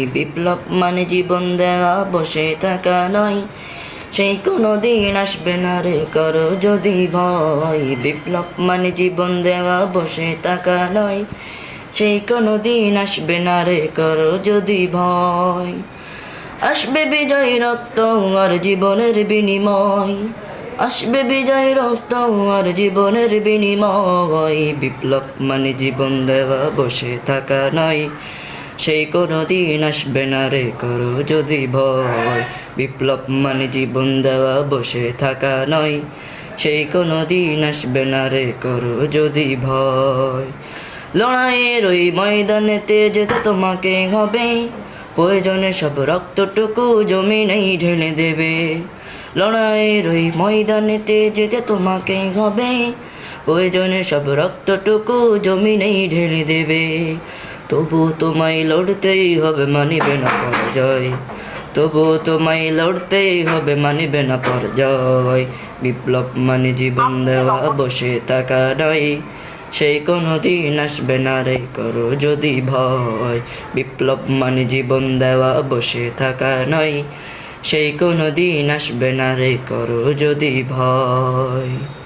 বিপ্লব মানে জীবন দেওয়া, বসে থাকা নয়। সেই কোনো দিন আসবে না রে, করো যদি ভয়। বিপ্লব মানে জীবন দেওয়া, বসে থাকা নয়। সেই কোনো দিন আসবে না রে, করো যদি ভয়। আসবে বিজয় রক্ত আর জীবনের বিনিময়, আসবে বিজয় রক্ত আর জীবনের বিনিময়। বিপ্লব মানে জীবন দেওয়া, বসে থাকা নয়। সেই কোনো দিন আসবে না রে, করো যদি ভয়। বিপ্লব মানে জীবন দেওয়া, বসে থাকা নয়। সেই কোনো দিন আসবে না রে, করো যদি ভয়। লড়াইয়ের ওই ময়দানেতে যেতে তোমাকে হবে, প্রয়োজনে সব রক্তটুকু জমিনেই ঢেলে দেবে। লড়াইয়ের ওই ময়দানেতে যেতে তোমাকে হবে, প্রয়োজনে সব রক্তটুকু জমিনেই ঢেলে দেবে। তবু তোমায় লড়তেই হবে, মানিবে না পরাজয়। তবু তোমায় লড়তেই হবে, মানিবে না পরাজয়। বিপ্লব মানে জীবন দেওয়া, বসে থাকা নয়। সেই কোনো দিন আসবে না রে, করো যদি ভয়। বিপ্লব মানে জীবন দেওয়া, বসে থাকা নয়। সেই কোনো দিন আসবে না রে, করো যদি ভয়।